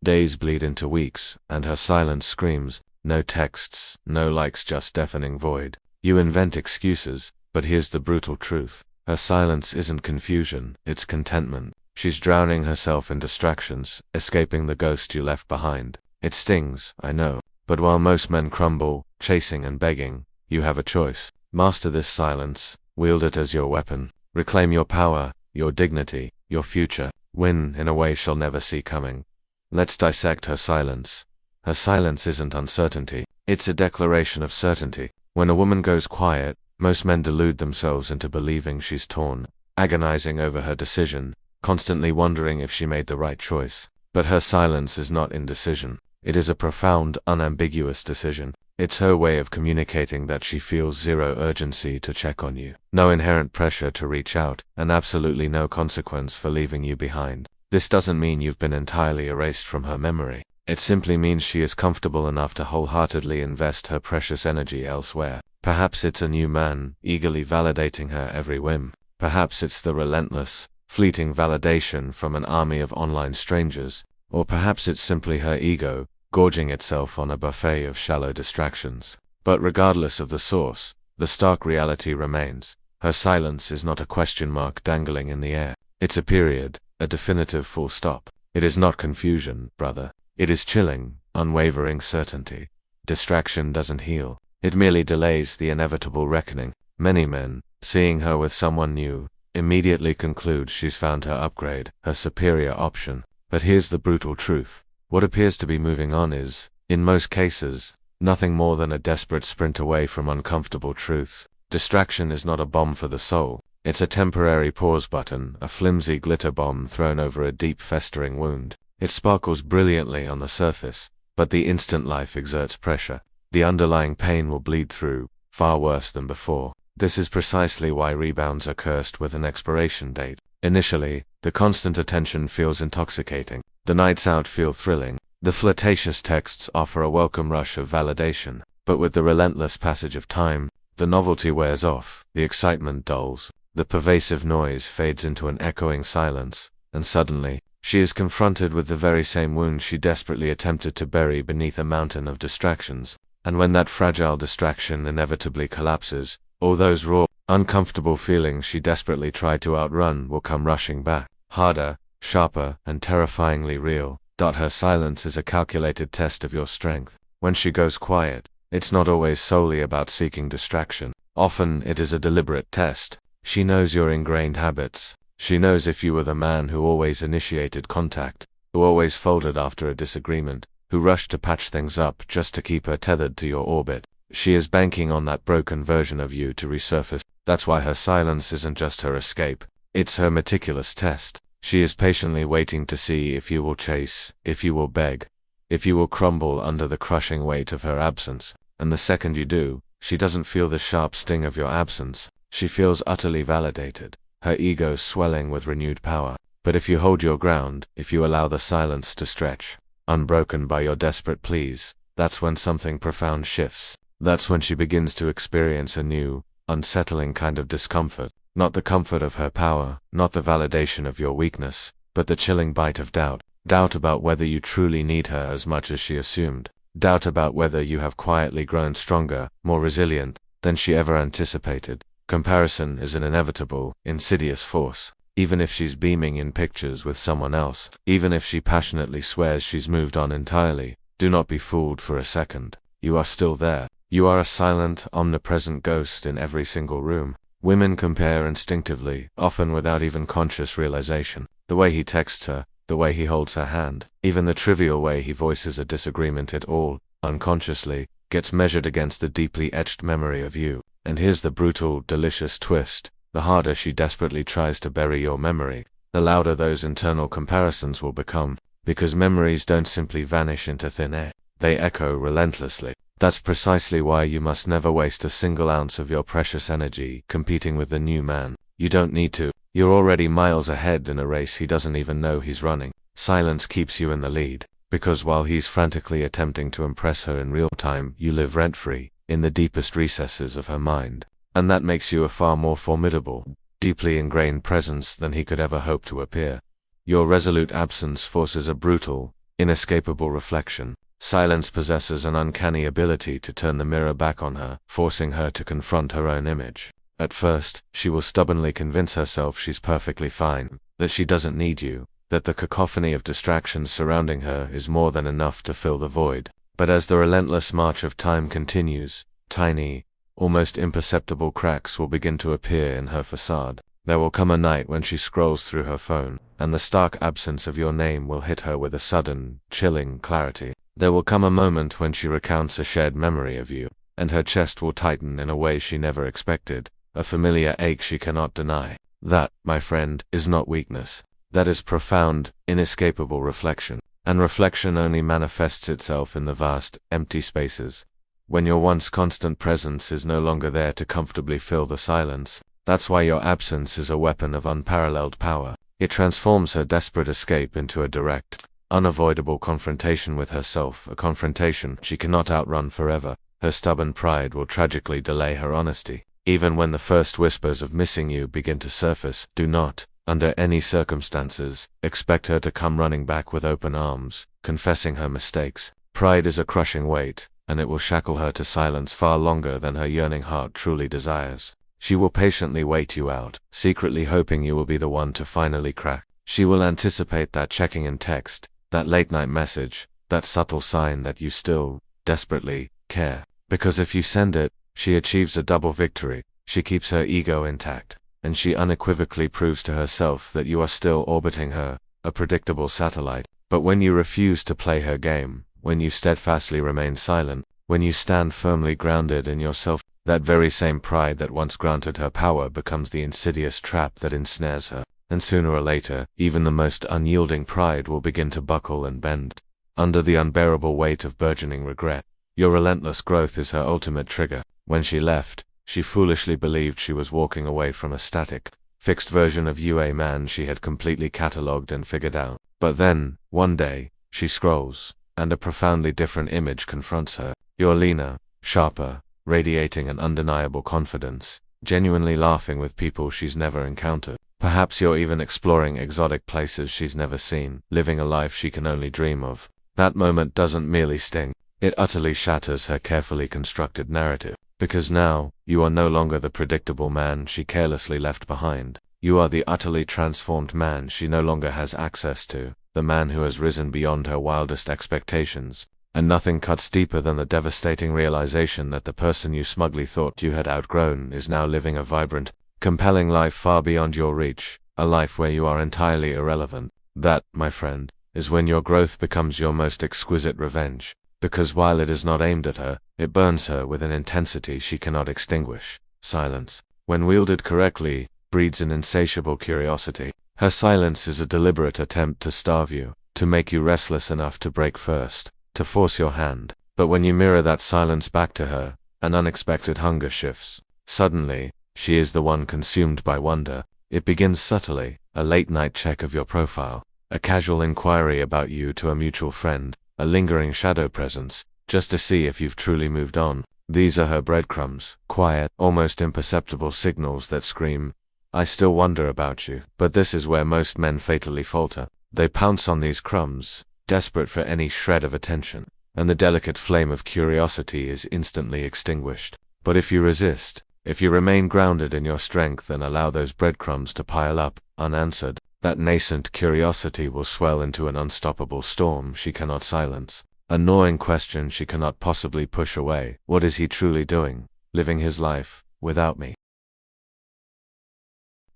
Days bleed into weeks, and her silence screams, no texts, no likes, just deafening void. You invent excuses, but here's the brutal truth. Her silence isn't confusion, it's contentment. She's drowning herself in distractions, escaping the ghost you left behind. It stings, I know, but while most men crumble, chasing and begging, you have a choice. Master this silence, wield it as your weapon. Reclaim your power, your dignity, your future. Win in a way she'll never see coming. Let's dissect her silence. Her silence isn't uncertainty, it's a declaration of certainty. When a woman goes quiet, most men delude themselves into believing she's torn, agonizing over her decision, constantly wondering if she made the right choice. But her silence is not indecision. It is a profound, unambiguous decision. It's her way of communicating that she feels zero urgency to check on you, no inherent pressure to reach out, and absolutely no consequence for leaving you behind. This doesn't mean you've been entirely erased from her memory. It simply means she is comfortable enough to wholeheartedly invest her precious energy elsewhere. Perhaps it's a new man, eagerly validating her every whim. Perhaps it's the relentless, fleeting validation from an army of online strangers. Or perhaps it's simply her ego, gorging itself on a buffet of shallow distractions. But regardless of the source, the stark reality remains. Her silence is not a question mark dangling in the air. It's a period, a definitive full stop. It is not confusion, brother. It is chilling, unwavering certainty. Distraction doesn't heal. It merely delays the inevitable reckoning. Many men, seeing her with someone new, immediately conclude she's found her upgrade, her superior option. But here's the brutal truth. What appears to be moving on is, in most cases, nothing more than a desperate sprint away from uncomfortable truths. Distraction is not a bomb for the soul. It's a temporary pause button, a flimsy glitter bomb thrown over a deep festering wound. It sparkles brilliantly on the surface, but the instant life exerts pressure. The underlying pain will bleed through, far worse than before. This is precisely why rebounds are cursed with an expiration date. Initially, the constant attention feels intoxicating. The nights out feel thrilling. The flirtatious texts offer a welcome rush of validation. But with the relentless passage of time, the novelty wears off, the excitement dulls, the pervasive noise fades into an echoing silence, and suddenly, she is confronted with the very same wound she desperately attempted to bury beneath a mountain of distractions. And when that fragile distraction inevitably collapses, all those raw, uncomfortable feelings she desperately tried to outrun will come rushing back, harder, sharper, and terrifyingly real. Her silence is a calculated test of your strength. When she goes quiet, it's not always solely about seeking distraction. Often it is a deliberate test. She knows your ingrained habits. She knows if you were the man who always initiated contact, who always folded after a disagreement, who rushed to patch things up just to keep her tethered to your orbit. She is banking on that broken version of you to resurface. That's why her silence isn't just her escape. It's her meticulous test. She is patiently waiting to see if you will chase, if you will beg, if you will crumble under the crushing weight of her absence. And the second you do, she doesn't feel the sharp sting of your absence. She feels utterly validated, her ego swelling with renewed power. But if you hold your ground, if you allow the silence to stretch, unbroken by your desperate pleas, that's when something profound shifts. That's when she begins to experience a new, unsettling kind of discomfort. Not the comfort of her power, not the validation of your weakness, but the chilling bite of doubt. Doubt about whether you truly need her as much as she assumed. Doubt about whether you have quietly grown stronger, more resilient, than she ever anticipated. Comparison is an inevitable, insidious force. Even if she's beaming in pictures with someone else, even if she passionately swears she's moved on entirely, do not be fooled for a second. You are still there. You are a silent, omnipresent ghost in every single room. Women compare instinctively, often without even conscious realization. The way he texts her, the way he holds her hand, even the trivial way he voices a disagreement, it all, unconsciously, gets measured against the deeply etched memory of you. And here's the brutal, delicious twist. The harder she desperately tries to bury your memory, the louder those internal comparisons will become, because memories don't simply vanish into thin air. They echo relentlessly. That's precisely why you must never waste a single ounce of your precious energy competing with the new man. You don't need to. You're already miles ahead in a race he doesn't even know he's running. Silence keeps you in the lead, because while he's frantically attempting to impress her in real time, you live rent-free, in the deepest recesses of her mind. And that makes you a far more formidable, deeply ingrained presence than he could ever hope to appear. Your resolute absence forces a brutal, Inescapable reflection. Silence possesses an uncanny ability to turn the mirror back on her, forcing her to confront her own image. At first, she will stubbornly convince herself she's perfectly fine, that she doesn't need you, that the cacophony of distractions surrounding her is more than enough to fill the void. But as the relentless march of time continues, tiny, almost imperceptible cracks will begin to appear in her facade. There will come a night when she scrolls through her phone, and the stark absence of your name will hit her with a sudden, chilling clarity. There will come a moment when she recounts a shared memory of you, and her chest will tighten in a way she never expected, a familiar ache she cannot deny. That, my friend, is not weakness. That is profound, inescapable reflection. And reflection only manifests itself in the vast, empty spaces. When your once constant presence is no longer there to comfortably fill the silence. That's why your absence is a weapon of unparalleled power. It transforms her desperate escape into a direct, unavoidable confrontation with herself, a confrontation she cannot outrun forever. Her stubborn pride will tragically delay her honesty. Even when the first whispers of missing you begin to surface, do not, under any circumstances, expect her to come running back with open arms, confessing her mistakes. Pride is a crushing weight, and it will shackle her to silence far longer than her yearning heart truly desires. She will patiently wait you out, secretly hoping you will be the one to finally crack. She will anticipate that checking in text, that late-night message, that subtle sign that you still, desperately, care. Because if you send it, she achieves a double victory. She keeps her ego intact, and she unequivocally proves to herself that you are still orbiting her, a predictable satellite. But when you refuse to play her game, when you steadfastly remain silent, when you stand firmly grounded in yourself, that very same pride that once granted her power becomes the insidious trap that ensnares her. And sooner or later, even the most unyielding pride will begin to buckle and bend under the unbearable weight of burgeoning regret. Your relentless growth is her ultimate trigger. When she left, she foolishly believed she was walking away from a static, fixed version of you, a man she had completely catalogued and figured out. But then, one day, she scrolls, and a profoundly different image confronts her. You're leaner, sharper, radiating an undeniable confidence, genuinely laughing with people she's never encountered. Perhaps you're even exploring exotic places she's never seen, living a life she can only dream of. That moment doesn't merely sting, it utterly shatters her carefully constructed narrative. Because now, you are no longer the predictable man she carelessly left behind. You are the utterly transformed man she no longer has access to, the man who has risen beyond her wildest expectations. And nothing cuts deeper than the devastating realization that the person you smugly thought you had outgrown is now living a vibrant, compelling life far beyond your reach, a life where you are entirely irrelevant. That, my friend, is when your growth becomes your most exquisite revenge. Because while it is not aimed at her, it burns her with an intensity she cannot extinguish. Silence, when wielded correctly, breeds an insatiable curiosity. Her silence is a deliberate attempt to starve you, to make you restless enough to break first, to force your hand. But when you mirror that silence back to her, an unexpected hunger shifts. Suddenly, she is the one consumed by wonder. It begins subtly, a late-night check of your profile, a casual inquiry about you to a mutual friend, a lingering shadow presence, just to see if you've truly moved on. These are her breadcrumbs, quiet, almost imperceptible signals that scream, I still wonder about you. But this is where most men fatally falter. They pounce on these crumbs, desperate for any shred of attention, and the delicate flame of curiosity is instantly extinguished. But if you resist, if you remain grounded in your strength and allow those breadcrumbs to pile up, unanswered, that nascent curiosity will swell into an unstoppable storm she cannot silence. A gnawing question she cannot possibly push away. What is he truly doing, living his life, without me?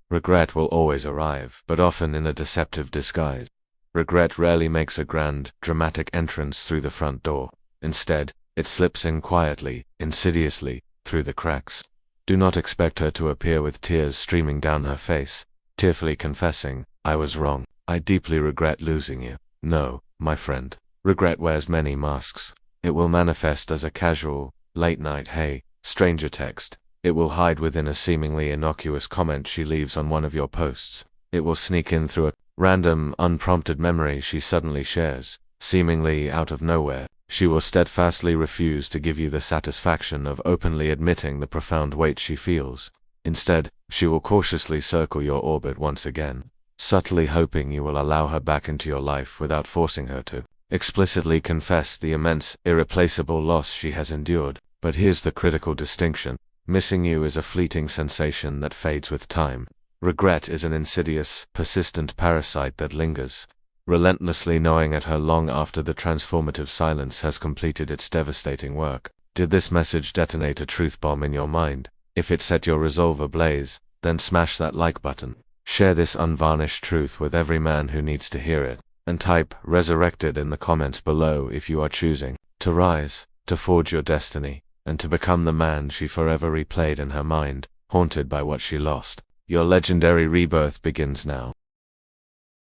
Regret will always arrive, but often in a deceptive disguise. Regret rarely makes a grand, dramatic entrance through the front door. Instead, it slips in quietly, insidiously, through the cracks. Do not expect her to appear with tears streaming down her face, tearfully confessing, I was wrong, I deeply regret losing you. No, my friend. Regret wears many masks. It will manifest as a casual, late-night hey, stranger text. It will hide within a seemingly innocuous comment she leaves on one of your posts. It will sneak in through a random, unprompted memory she suddenly shares, seemingly out of nowhere. She will steadfastly refuse to give you the satisfaction of openly admitting the profound weight she feels. Instead, she will cautiously circle your orbit once again, subtly hoping you will allow her back into your life without forcing her to. explicitly confess the immense, irreplaceable loss she has endured. But here's the critical distinction. Missing you is a fleeting sensation that fades with time. Regret is an insidious, persistent parasite that lingers, relentlessly gnawing at her long after the transformative silence has completed its devastating work. Did this message detonate a truth bomb in your mind? If it set your resolve ablaze, then smash that like button. Share this unvarnished truth with every man who needs to hear it, and type "resurrected" in the comments below if you are choosing to rise, to forge your destiny, and to become the man she forever replayed in her mind, haunted by what she lost. Your legendary rebirth begins now.